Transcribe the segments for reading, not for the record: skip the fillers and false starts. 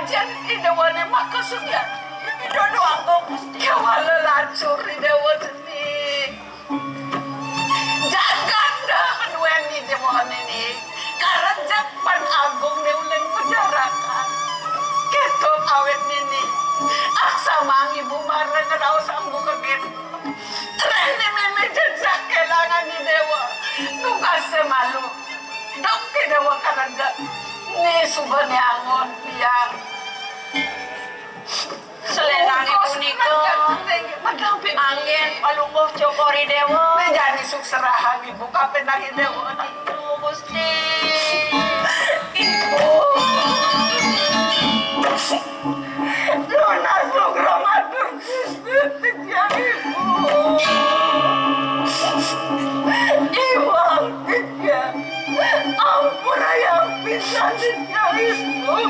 Ajan idewane makasudnya. Dodo aku kewala lancur idewa seni. Jangan dah menweni demohan ini. Karena Jepang Agung neulen penjarakan. Ketok awet ini. Aksa mang ibu marah ngerau sanggup kegit. Rene meme jejak kelangan di dewa. Nukase malu. Dok ke dewa karena nih subane angon biang. Selenangi puniko angin palungguh cokori dewa menjadi sukserahan ibu kapan nahi dewa aduh Gusti ibu lunas programatur sistem yang ibu ibu ya ampun ayam pisan yang ibu.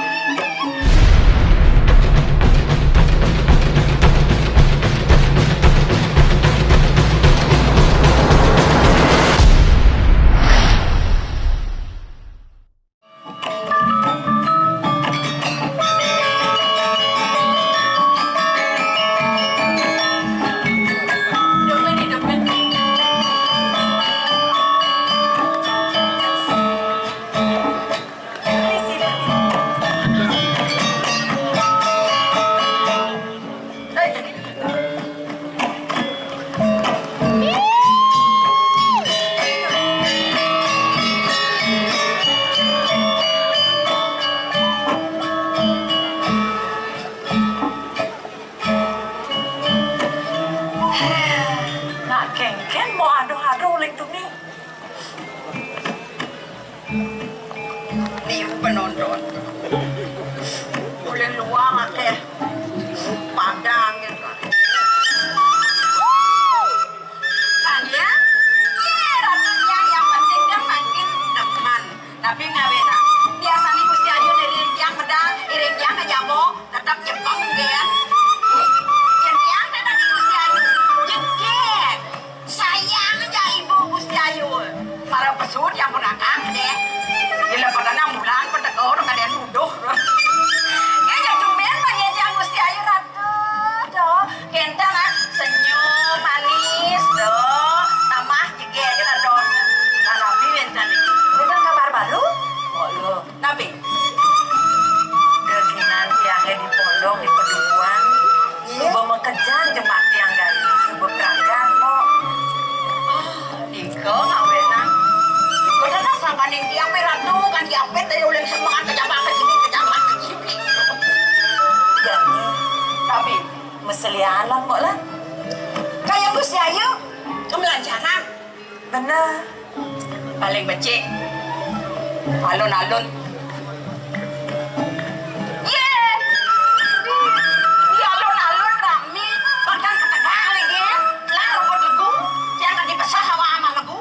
Penonton boleh luang ke padang gitu kan ya ratunya yang penting dia makin teman tapi ngawena biasanya Gusti Ayu dari yang medang iring yang ngejabo tetap Jepang ya yang tetap Gusti Ayu jengket sayang aja ibu Gusti Ayu para pesut yang menakang deh gila pada 6 bulan pada kau udah ada yang nuduh ya jatuh men banyak yang Gusti Ayu ratu doh kenta nak senyum manis doh tamah juga kita doh nah nabi bentar itu bentar kabar baru oh lo nabi keginan tiangnya di pondok di pedukuhan sebuah mengejar jemaat tiang gali sebuah keranggan kok Niko ngawenan udah sangkan yang tiang merah tuh kan diapet dari ulang semangat kejabat ke sini jadi tapi meselialan kok lah kayak Gusti Ayu kemelancaran bener paling becik alun-alun di alun-alun rame bahkan ketegang lagi lah rumput legu jangan dipesah hawa sama legu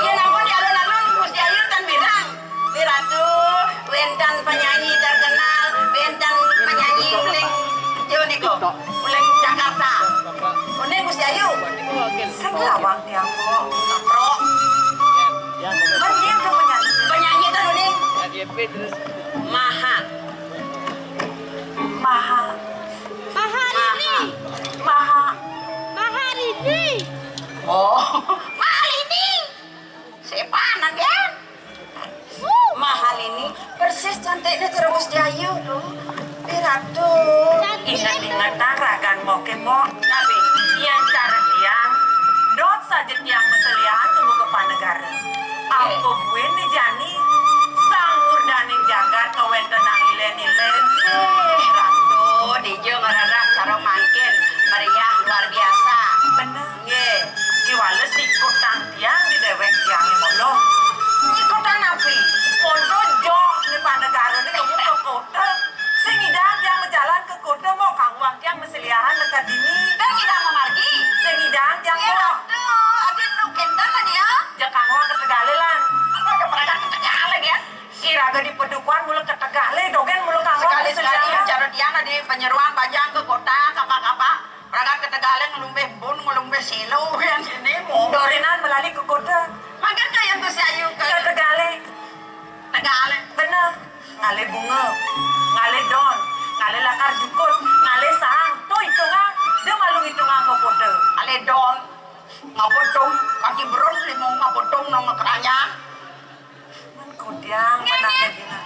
ya namun di alun-alun Gusti Ayu tan mirang miratu wentan penyanyi terkenal wentan penyanyi uling Joniko uling Jakarta uning Gusti Ayu segawang tiang kok pro banyak tuh penyanyi itu uning Maha Rini oh Mahal ini siapa nanti Mahal ini persis cantiknya terus Ayu Piratu ingat-ingat taragan mau kemo tapi yang cara tiang dot saja tiang meselian tunggu ke panegara aku gue nih Jani sangur daning jagat kawen tenang ilen-ilen Ratu dijo ngerarap cara mangkin meriah luar biasa bener ye kiwala si kutang tiang di dewek tiang molo ini kutang api pondok jok di panegara ini kamu ke kota sengidang tiang berjalan ke kota mau kangwang tiang meseliahan dekat ini dan ngidang mau margi sengidang tiang mau adin lu kental lah dia jak kangwang ke Tegalelan apa ada peradak ke Tegale ya kira-kira di pedukuhan mulu ke Tegale dogen mulu kangwang sekali-sekali cara dia di penyeruan bajang ke kota kapal-kapal peradak ke Tegale ngelumbe bun ngelumbe silo yang sini mau dorinan melalui ke kota makan kayak Gusti Ayu ke Tegale bener ngale bunga ngale do di beron limong mapotong nang keranya. Man kudyang manangin ina.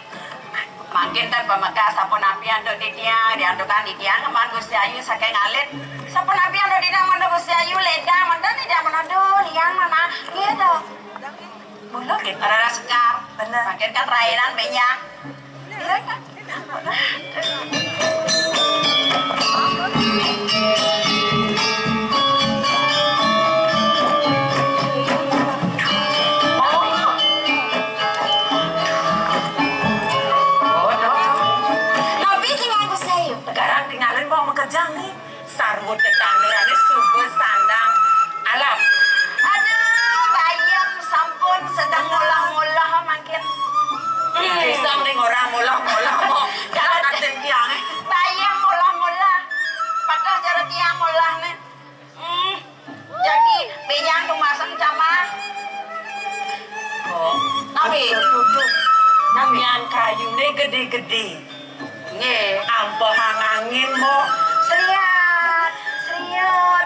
Makin tan pamaga sa ponapian do di dia diandukan di dia man Gusti Ayu saking ngalit. Sa ponapian do di dia man Gusti Ayu leda man dan di dia manado liang mana gitu. Mula kita. Ada sekar. Bener. Makin kan rainan banyak. Iya kan? Nabi tinggal Gusti Ayu. Sekarang tinggalin mau mengerjang nih. Sarwut ketanderannya subur sandang alam. Aduh, bayam sampun sedang ngolah-ngolah makin. Bisa nih orang molah-molah mau. Jangan aten tiang Bayam ngolah-ngolah. Padahal cara dia ngolah nih. Jadi benyang tumasang sama. Oh, Nabi. duduk. Namian kayu nih gede-gede. Nggih. Ampah angin mau. Seriat.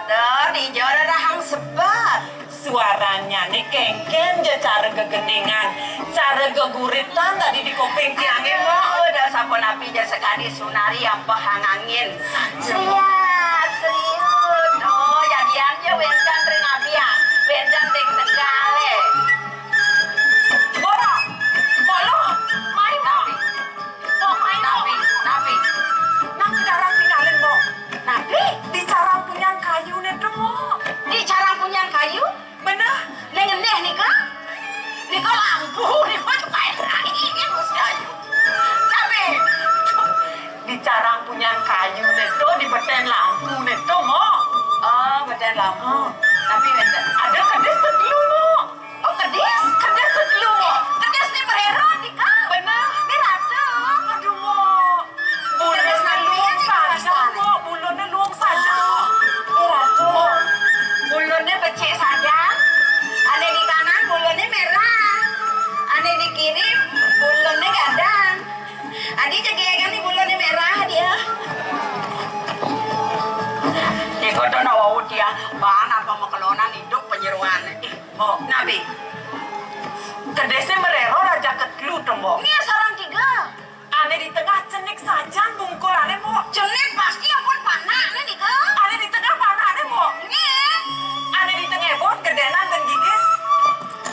Dah di jora rahang sebat. Suaranya nih kengken je cara gegendingan. Cara geguritan tadi di kopeng tiangin mau. Udah sampun api aja sekali sunari ampah angin. Seriat. Oh, ya dianya wendan ring abian. Wendan ring tegale. Bora, bolo, Main nabi. Oh, main nabi. Nabi. nang darang tinggalin mo. Nabi. Di cara punya kayu nih tuh mo. Di cara punya kayu. Bener? Nengeneh nih kan? Nih kok lampu. Nih kok juga ini Gusti Ayu. Nabi. Di cara punya kayu nih tuh di beten lampu nih tuh mo. Oh, badan lampu. Tapi wendan. Ada kedes kedelu mo. Oh, kedis. Kedes kedelu mo. Kedis nih berhero nih kan? Bener? Ini ratu. Aduh mo. Kedes Bulunnya nabi luang ini saja kerasan. mo. Bulunnya luang saja mo. Ini ratu. Bulunnya becek saja. Ada di kanan bulunnya merah. Ada di kiri bulunnya gadang. Adik jaga nih bulunnya merah dia. Nih kau tahu nawa dia bahan apa mau kelonan hidup penyeruan. Mo, Nabi. kedesnya merero raja kedelu tuh mo. Ini sarang tiga. Ane di tengah cenik saja bungkul ane mo. Jenis pasti ampun panak nih kan? Ane di tengah mana ane mo. Ini. Ane di tengah bot gedenan dan gigis.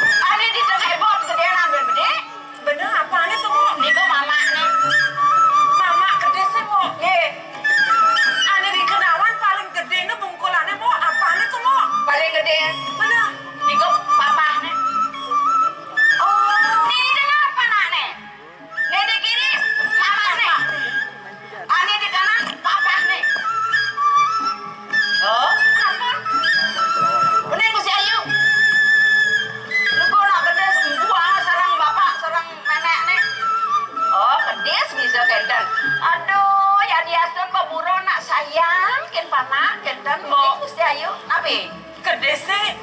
Ada di tengah bot gedean ambil bede. Bener apa ane tuh mo? Niko mama nih. Mama kedesnya mo. Nih. Ane di kenawan paling gede ini bungkul ane mo. Apa ane tuh mo? Paling gede. Bener? Niko papa nih. Oh. Nih di tengah apa nak nih? Nih di kiri mama nih. Ani di kanan papa nih. Oh, apa? Bener Gusti Ayu. Lu kok nak gede sembuh sarang bapak, sarang nenek nih. Oh, kedes bisa kendan. Aduh, ya diasun paburo nak sayang, ken panak, kendan Mo. Gusti Ayu. Nabi. Kedesnya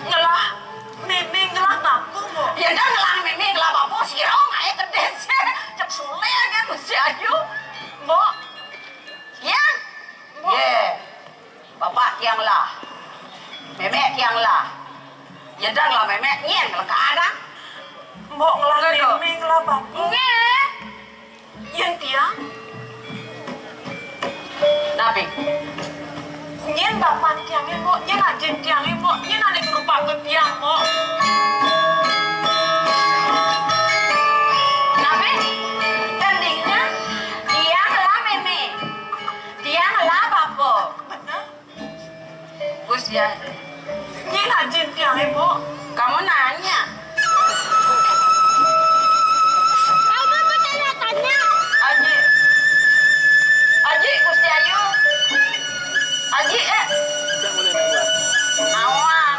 ngelah mimi ngelah ngaku mo. Ya dah ngelang mimi ngelang bapak sirong aja kedes. Cek sule kan Gusti Ayu. Mo, Ya. Ye. Bapak tiang lah. Memek tiang lah. Ya dah lah memek nyen kalau kadang. mo ngelah Aduh. mimi ngelah bapu. Nge. Yang tiang, Nabi. nyen bapak tiangnya mo, nyen ajen tiangnya mo, nyen ane berupa ke tiang mo. Nabi. Tandingnya tiang lah memek. Tiang lah bapak. Bener? Gus ya. Nyen ajen tiangnya mo. Kamu nanya. Kamu tanya. Aji. Aji Gusti Ayu. Aji Awan.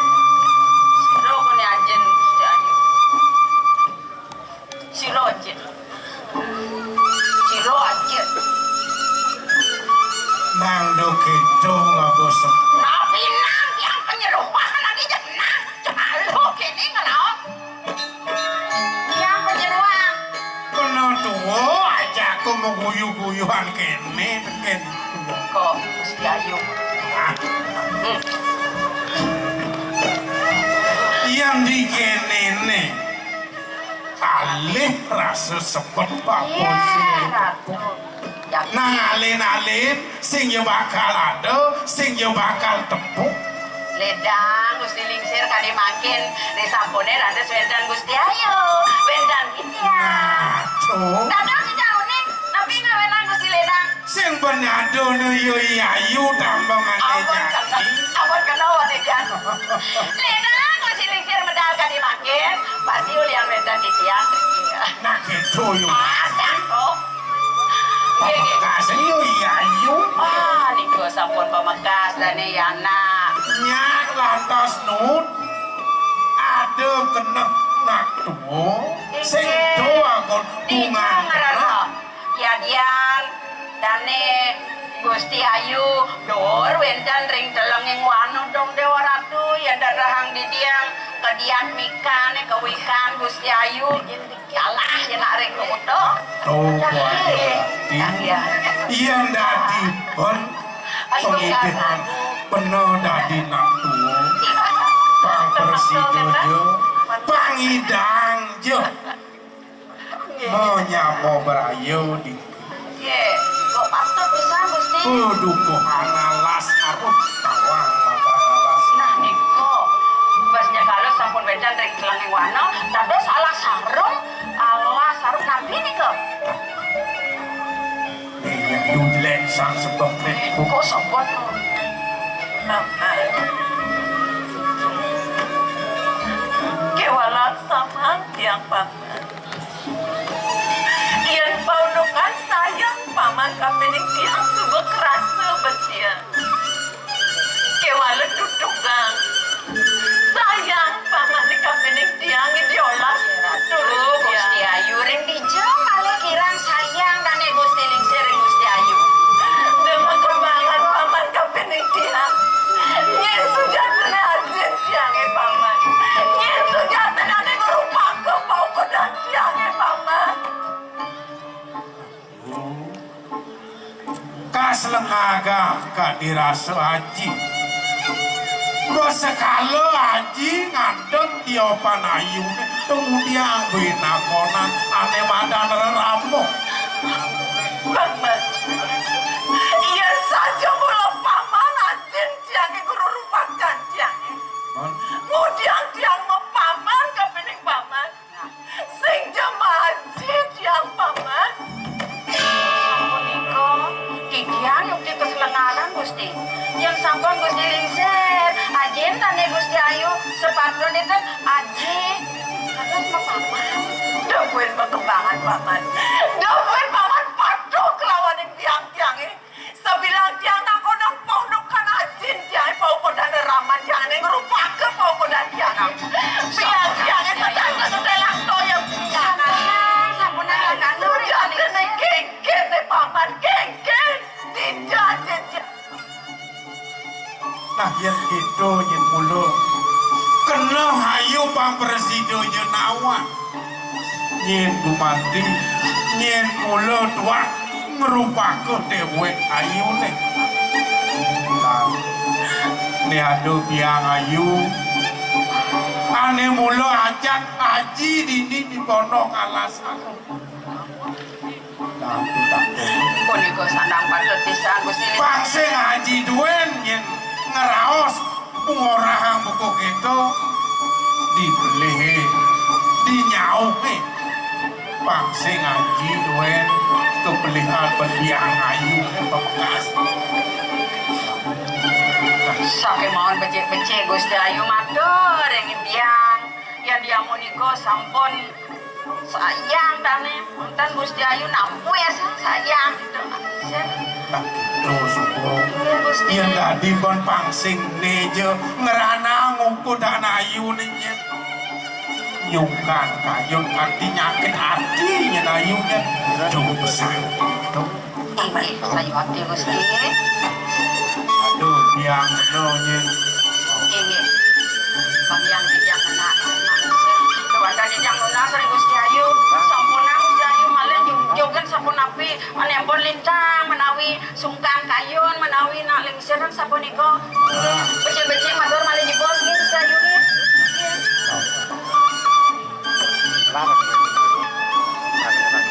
Siro kene ajen Gusti Ayu. Siro ajen. Siro ajen. Nang do gitu nggak bosan. Nabi nang yang penyeruan lagi jenang. Cuma lu kini ngelaut. Yang penyeruan. Kono tuh aja aku aku mau guyu-guyuan kene teken. Kok Gusti Ayu. Yang di kene ne. Alih rasa sebut Pak Iya, Polisi. Ratu. Ya, Nang alin-alin sing yo bakal ada, sing yo bakal tepuk. ledang Gusti Lingsir kali makin di sampune rantes wendan Gusti Ayu. Wendan gitu ya. Nah, tuh. Dadang si jauh nih, tapi ngawenan Gusti Ledang. Sing benyado ne yo Ayu tambangan Ampun kena wadegan. Ledang Gusti Lingsir medal kali makin, pasti ulian wendan gitu ya. Nah gitu yo. Asan kok. Pamekasan yo Ayu. Ah, niku sampun pamekasan dan yana. Nyak lantas nut. Ada kena nak tuh. Sing doa kon bunga. Ya dian dane Gusti Ayu dor wendan ring telenging wanu dong Dewa Ratu ya darahang di diang kedian mikane kewikan Gusti Ayu yalah ya naring kudo Tuh ya iya dadi pun pengidikan penuh dadi nak tuh. Pang Presidojo, pangidang jo. Menyapa berayu di ye kok patut bisa Gusti kudu alas arut tawang mata alas. nah niko basnya kalau sampun wendan ring telenging wanu dados alah sarung nabi niko Iya dulek sang sebab netku. kok sopot Kewalat sama tiang paman. Ian paunukan sayang paman kapening tiang subek rasa betia. Kewalat tutugang. Sayang paman di kapening tiang idiolas turun Gusti dia. Ayu ring dijeng ale kirang sayang dan Gusti Lingsir ring Gusti Ayu Dengan kembangan paman kapening tiang. Nyen sudah telah azin tiang paman. Nyen sudah telah berupa ke bau kodan tiang paman. Kas lengaga ka dirasa haji. Dosa kalau haji ngadeng tiopan ayu kemudian bina konan ane madan reramu. Paman, iya saja mula paman azin tiang guru rupakan tiang. Mudian tiang mepaman kepening paman. Sing jemaah haji tiang paman. sampun niko didiang yukti keselengaran Gusti yang sampun Gusti Lingsir ajin dan Gusti Ayu sepatun itu aji terus mepaman Dapuin perkembangan paman. Dapuin paman patuh kelawan tiang-tiang ini. Sebilang tiang aku nang paunukan azin tiang pau kodan raman tiang ini ngerupakan pau kodan tiang. Biang tiang ini sedang ketelang toyong tiang. sampun nang Sudah kena genggen nih paman genggen. Tidak tidak. Nah yang gitu nyen mulu kena hayu Pak Presidojo nawa nyen gumanti nyen mulu dua merupakan dewe ayu nih. Nah, ini adu biang ayu ane mulu ajak haji dini di pondok alas aku. Nah, itu tak pun niko sandang patut pisan Gusti Lingsir Pakse ngaji duen yen ngeraos pengorahang buku gitu dibeli dinyauhi pakse ngaji duen kebelihan berbiang ayu bekas Sake mohon becek-becek Gusti Ayu matur yang biang yang dia niko sampun sayang tane punten Gusti Ayu nampu ya sayang gitu nah gitu supo Iya, Gusti yang tadi bon pangsing neje ngerana ngungku dan ayu nih nyungkan kayun kati nyakit hati nyen ayunya jauh besar gitu. ini sayu hati Gusti Aduh biang no nyen ini pamiang dijang anak kewadan dijang lunas Gusti Ayu sampun Gusti Ayu malah jogan sampun apa tapi manempon lintang menawi sungkan kayun menawi nak lingsiran sapunika. Becik-becik matur malih jebos gitu sayu nggih.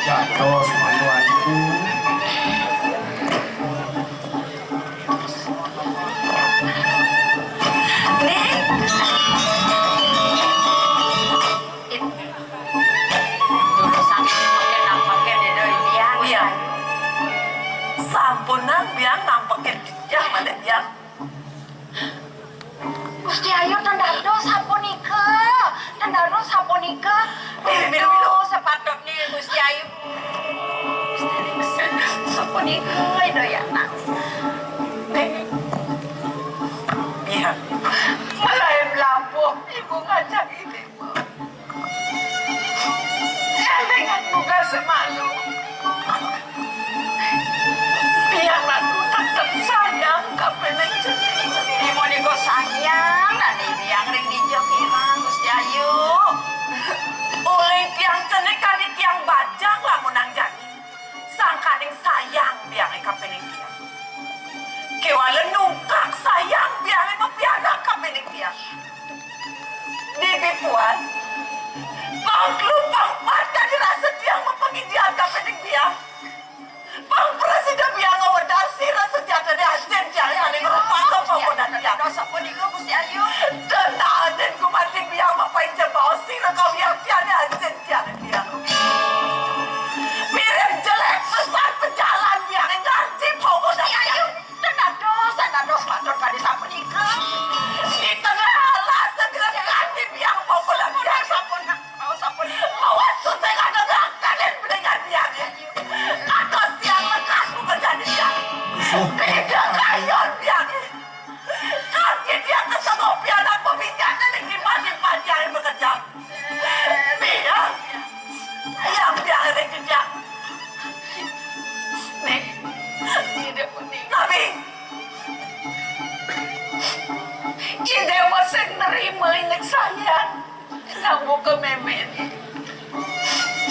Jatuh semuanya. Sampunan biang nampekin dia mana biang. Gusti Ayu tendados sapunika. Tendados sapunika. Milu sepatutnya Gusti Ayu. Sapunika doyana. Biang. Malah lampung ibu ngajak ini. Dengan muka semalu. Biar aku tetap sayang kapeneng jeneng. Ibu niko sayang dan yang ring dijokirang Gusti Ayu. Oleh tiang cenek kali tiang bajang lah munang jadi. Sangkaning sayang biang kapeneng tiang. Kewala nungkak sayang biang pianak kapeneng tiang. Dibipuan. Bang kelupang mata dirasa tiang mempengidian kapeneng tiang. Bang presiden biang awadasi rasa tiada di ajen tiang saling merupakan pembunuhan tiang. Dosa pun itu Gusti Ayu. Dan aden ku mati biang mapain jebau sirah kau biang tiada ajen tiang tiang. Mirip jelek sesat pejalan biang nganti pembunuhan tiang. Tendados matur pada sapunika. Di tengah alas segera ganti biang pembunuhan tiang. Awas tu saya dengar kalian mendengar biang. Atas tiang lekas bukan jadi tiang. Tidak kayon biang. Kaki dia kesengok pianak pembincangan yang dimana-mana yang bekerja. Biang. Yang biang ini dia. Nek, tidak puning. Tapi. Ide waseng nerima inek sayang. Namu ke meme ni.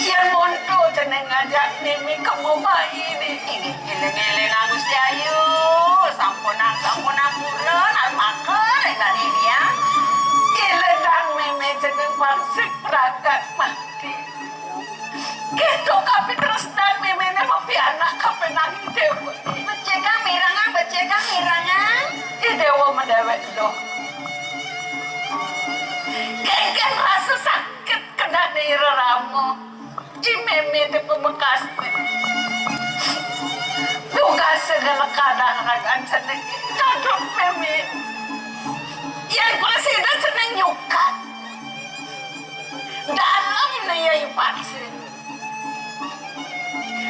Yang monto jeneng ngajak Mimi ke rumah ini. Eleng-eleng Gusti Ayu. Sampunang buron almaker dari dia. Elendang Meme jeneng bangsik ragat mati. Gitu kapi terus dan Meme ni mapi anak kapi nangis dewa. Becekang mirangan. Dewa mendewek doh. Kengkeng rasa sakit kena daerah ramu. Meme di pembekas. Duga segala kadang-kadang ceneng. Kadang Meme. Yang presiden ceneng nyukat. Dalam na yay patsi.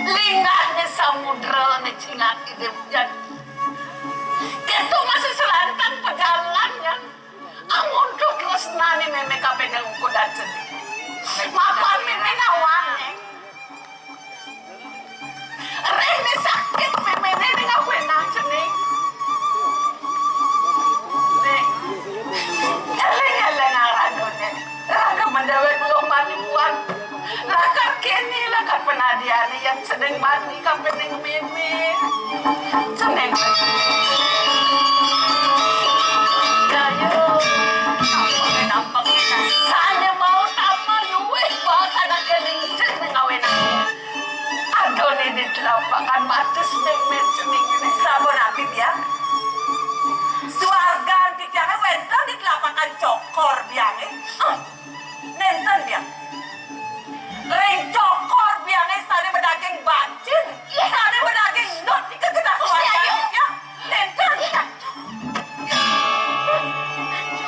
Lingahnya samudra na cingak idip. Ketu masih selantang pejalannya. Amun tuh terus nani Meme kapedang kuda ceneng. Mapa Meme nawange. Rene sakit Meme ini ngawenang ceneng. Eleng-eleng aradone. Raka mendawet lo manipuan. Raka kini laka penadiani yang sedang mandi kapening Meme. Ceneng. Kayo. Nampak kita. Saya mau tamal yuwih bahasa nak kening seneng ngawenang. Adone di telapakan batas Meme ceneng ini. Sabon api biang. Suarga anti tiangnya wentan di telapakan cokor biangnya. Nenten biang. Ring cokor biangnya sana berdaging bacin. Sana berdaging not di kegedak suarga biang. Nenten biang.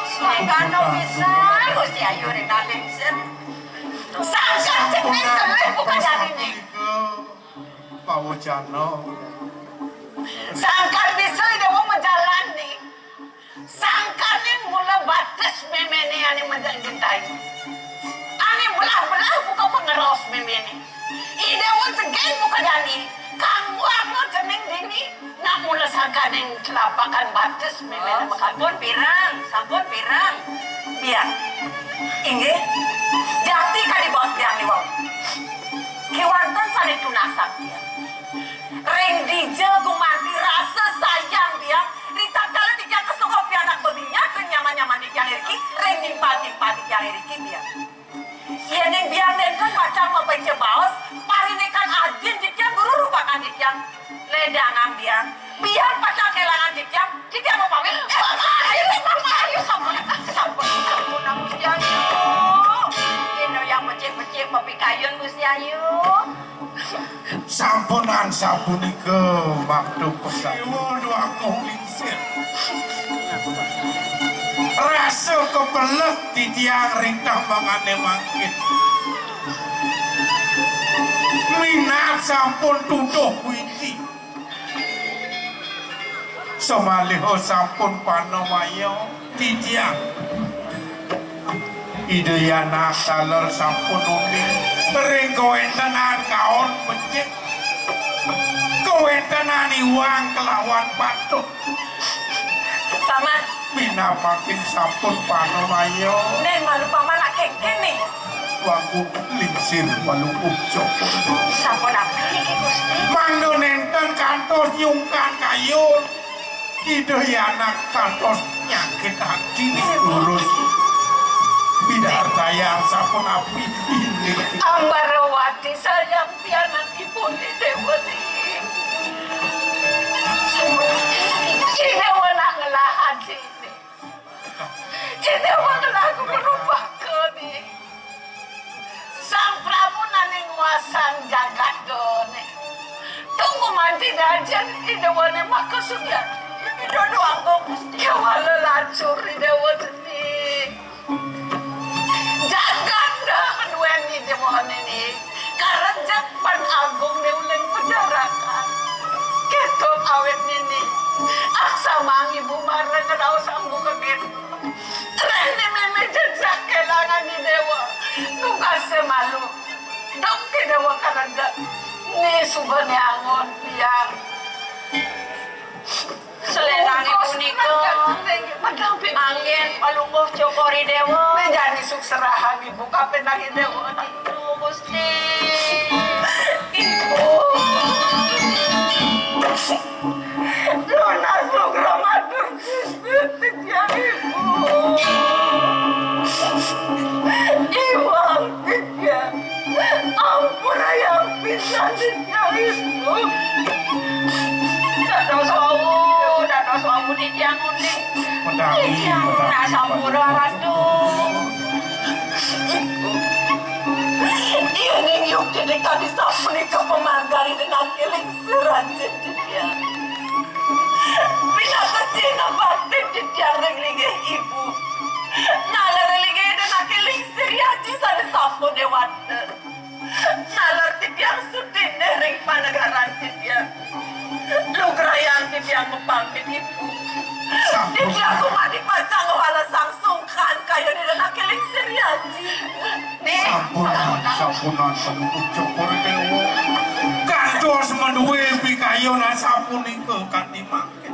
Suargano bisa. Gusti Ayu ring nalingsen. Sangkan ceneng teleh bukan dari ini. Pawojano. Sangkar bisa dewa menjalani. Sangkar ni mula batas Meme ni ani menjantai. Ani belah-belah buka pengeros Meme ni. Idewa segen buka jadi. Kamu apa ceneng dini? Nak mula sangkar yang telapakan batas Meme ni Sampun pirang. Biang. Inge. Jati kali bos biang ni wong. Kiwantan sana tunasak dia. Ring dija gumanti rasa sayang biang. Rita kala di yang kesungguh anak bebinya ke nyaman-nyaman di yang iriki. Ring nimpa-nimpa di yang iriki biang. Iya neng biang den kan macam apa yang baos. Pari kan ajin di yang guru rupakan di yang. Ledangan biang. Biang pacar kelangan di yang. Di yang mau pamit. Ayo sampun Gusti Ayu. Ini yang becik-becik mopi kayun Gusti Ayu. Sampunan sapunika maktub pesamu dua lingsir. Rasa kebelet di tiang ring tambangane mangkit. Minat sampun tuduh witi. Somaliho sampun panomaya di tiang. Ideyana kaler sampun uning ring kawentenan kaon becik kawentenan iwang kelawan patut Paman, bina makin sampun panomaya nen malu paman nak kengkeng nih. waku lingsir malukup joko Sampun apa iki Gusti? mangdo nenten kantor nyungkan kayun Ideyana kantor nyakit hati urus Bidardaya sampun api ini Ambarawati sayang pianan ibu di Dewati. Si Dewa nak ngelahan sini. Si Dewa ngelaku merupakan nih. Sang Prabu naning wasang jagat done. Tunggu manti dajan di Dewa nih maka sudah. Itu doang kok kewala lancur di Dewa sini. Jangan dah kedua ni demohon ini. Karena Jepang Agung ni ulang penjarakan. Ketuk awet ini. Aksa mang ibu marah ngerau sanggup kebir. Rene meme jejak kelangan di dewa. Nuka semalu. Dok ke dewa karena ni subhani angon biar. Selenangi punika angin palungguh cokori dewa. Menjadi sukserahan ibu kapenang dewa. Aduh Gusti. Ibu. Luna sugra matur sejak ibu. Iwang tiga. Ampun ayam bisa sejak ibu. Dados wawu di tiang undi. Medali Nah sampura ratu. Iya ning yuk jadi tadi sapuni ke pemangkari dengan kiling seranjit dia. Bila kecina batin di tiang ringlinge ibu. Nalar ringlinge dengan kiling seriaji sana sapu dewata. Nalar di tiang sudin ring panagaran di tiang. Lugrayang di tiang mepangkit ibu. Di tiang kumadi pacang wala sang sungkan kayo di dengan kiling seriaji. Nih. Sampunan penutup cokor dewa kantos menduwe pikayonan sapunika kanthi mangkit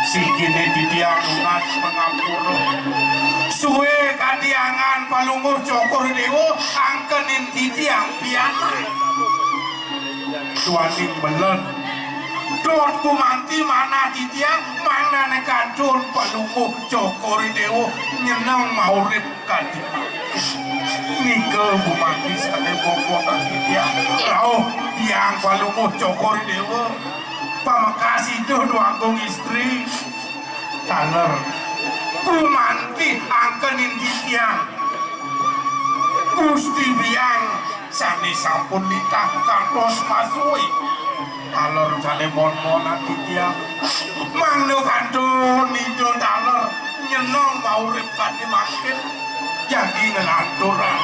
sikine ditiang lunas pangapura suwe kandiangan palungguh cokor dewa angkenin ditiang piana tuaning belen dot kumanti mana ditiang mana nekandun palungguh cokor dewa nyeneng maurip kanthi Nika bumati sane bobo kaki dia Rauh tiang palunguh cokor dewa Pamakasi dodo agung istri Taler Bumanti angkenin di tiang Gusti biang Sani sampun litah kantos masui Taler sane mon-monan di tiang Mangno kandun itu taler Nyenong maurip kadi makin Jadi ngelanturan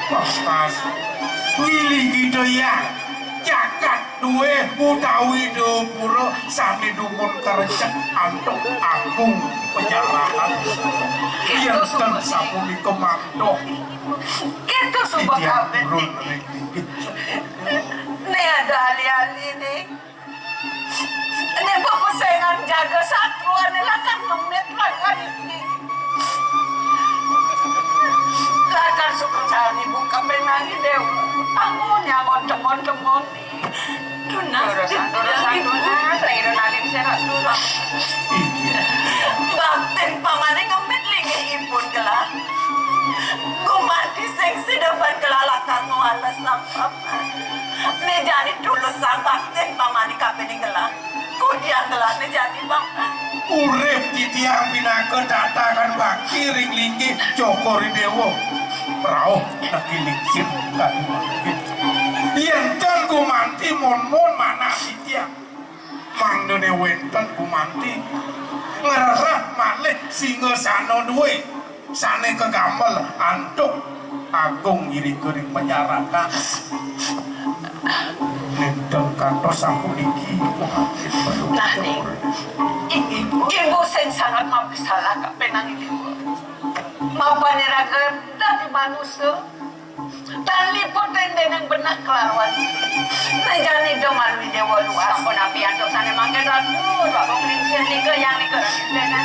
Pastas Wilih gitu ya Jagat duwe utawi dupuro Sani dukun kerjak Antuk agung penjarahan Yenten sapuni komando Gitu subah kabin nih. Nih ada ali-ali nih. Nih bapak sayangan jaga satuan lah kan menit lah kan ini. Lakan suku cari buka penangi dewa. Aku nyangon temon-temon nih. Tunas, Tunas, ring nalin serat dulu. bakten pamane kemit lingi ipun gelah. Gumati sing sidapan gelah lakar alas sang paman. Nejani dulu sang bakten pamane kapene gelah. Kudian gelah nejani paman. Urip di tiang pinaka datakan bakti ring linggi Joko Ridewo rauh lagi lingsir kan yen gumanti mon mana si tiang mangdene wenten gumanti ngerah malih singa sano duwe sane kegamel antuk agung iri kering menyarakan nenten kantos sapuniki Nani, ibu sing sangat mabisalah kak penang ini. Mau paneraga dari manusia. Dan liput dengan benak kelawan. Nejani do malu dewa luas. Sampun api antuk sana mangke ratu, babong lingsir nika yang nika dengan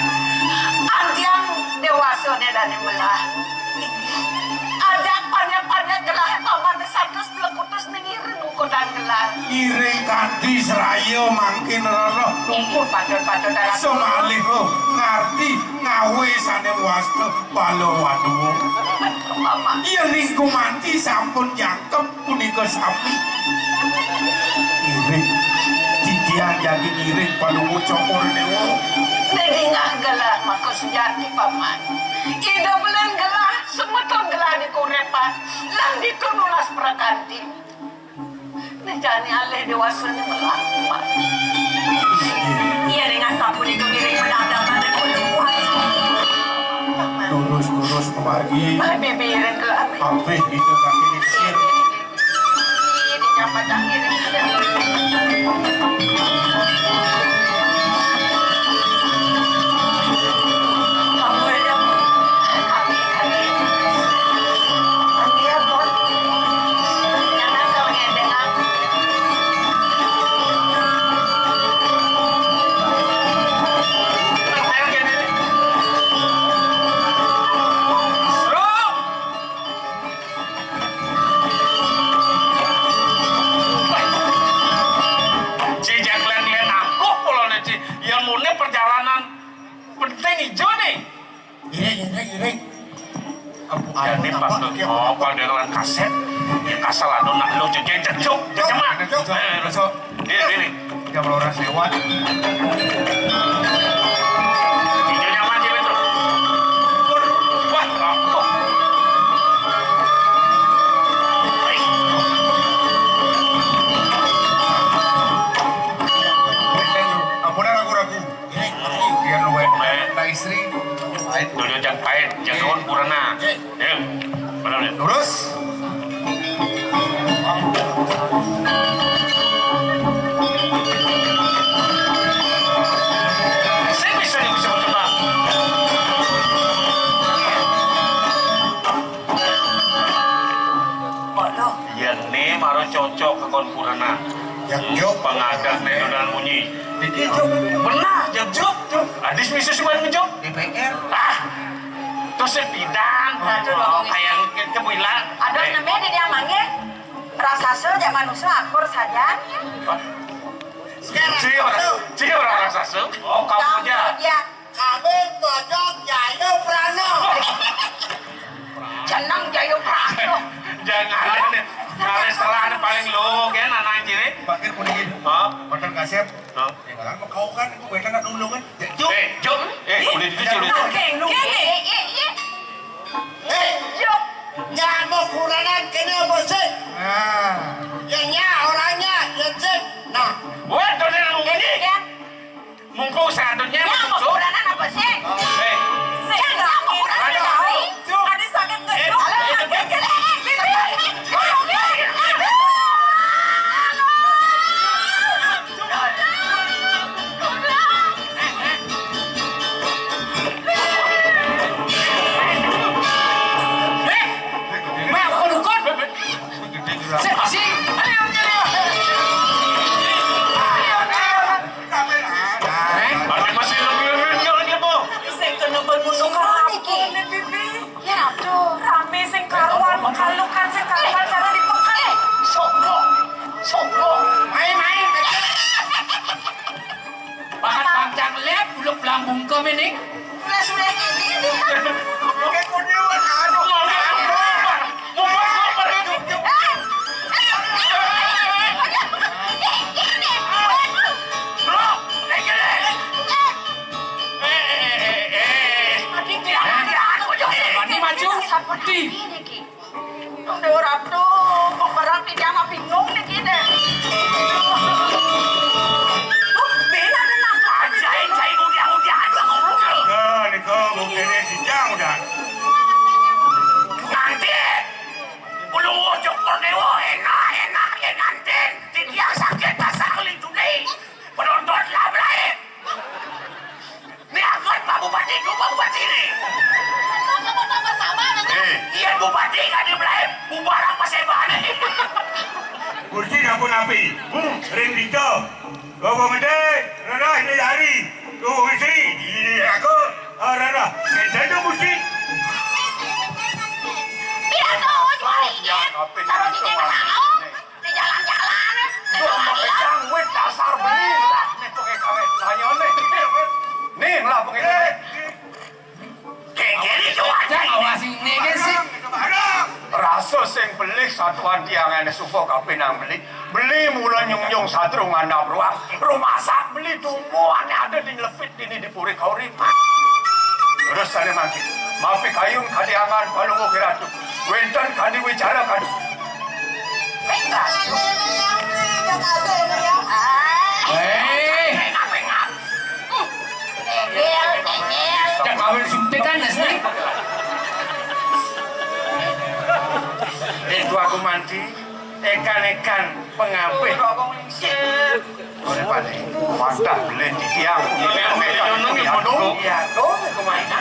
Antiang dewasa dari belah. Ajak panjang-panjang gelah paman satus pelekutus mengiring ukuran gelah. iring kanthi seraya mangkin roh Iku patut-patut dalam semalih lo ngarti ngawe sane wasta balo waduh Mama, iya ning gumanti sampun jangkep punika sampun iring didian jadi iring palungu cokor dewa nedingah gelah maka sejati paman. Ida bulan gelah, semeton gelah di kurepan, lang ditunulas prakanti. Nejani alih dewasanya melakman. Iya dengan sapu di kemiring menadakan dan kulipuhan. lurus memargi Ay, bibirin gelah. apeh itu kaki lingsir di campat angin. iring Jadi waktu panderan kaset, asal anu nak lu jejeng jejok, jejemak. Ini. jam orang lewat Videonya maju itu. Wah, aku. ampunan aku ragu dia luwe na istri Dulu jangan pahit, jangan purana. Ya, benar ya. lurus Saya bisa mencoba. Bodoh. Ya nih, maru cocok ke kon purana. yang yuk Pengadat nih dan bunyi. Benar, jejok. Adis bisa cuma ngejok. DPR Terus bidang. Ayang kebilang. Ada namanya di dia mangge. Rasase jak manusia akur saja. Cie orang rasa su. Oh kamu aja. Ya, kami bojok Jayo Prano jeneng Jayo Prano. Jangan nih. Kali setelah paling lo kan anak ciri. Bakir puningin Oh. Konten kasep Oh. yang kan kau kan aku beda nak dulu kan Jom. Udah dicuci udah. Jok. mau kuranan kini apa sih nah yang orangnya yang sih nah Wah, tuh dia ngomong ini. Ya, Mungkin seadanya ya mau masuk. kuranan apa sih? Eh, Ya, nggak mau kuranan tahu. Ada sakit ke eh, Jok? ada masih lebih pelambung kami nih. Sudah gini nih. Kayak kudewan, aduh. Mau masuk pergi. Bro, Bani maju. Di. Dewa Ratu, pembarang di jangan bingung nih kita. Bela dan apa? Cai udah ada ngomong. Nih kau buktinya sijang udah. Nanti belum wujud Kordewo enak ya nanti dia sakit pasang today penonton lah belai. Ini akut Pak Bupati ini. Kamu tambah sama dengan Iya Bupati kan di belai bubar apa sebab ini. Kursi dapur api. Ring dito. Kau mende, rara ini hari. Kau istri, ini aku. Rara, kita tu kursi. biar kau jual ini. Taruh di sana. Di jalan-jalan. Wait, dasar beli lah. Nih pakai kawin saya nih lah pakai. Kayak gini cuaca Awasi ini kan sih. Rasa sing beli satuan tiangan supo kapinang beli mula nyung satrung anak ruang rumah sak beli tumbuhan ada di lepit ini di puri kauripan terus sana mangki mapi kayung kadiangan balungu kiratu wenten kadi wicara kadi Jangan kawin suntikan sih. Itu aku mandi. Ekan-ekan pengampil. Oleh pada mantap beli di tiang. Iya, tuh kemana?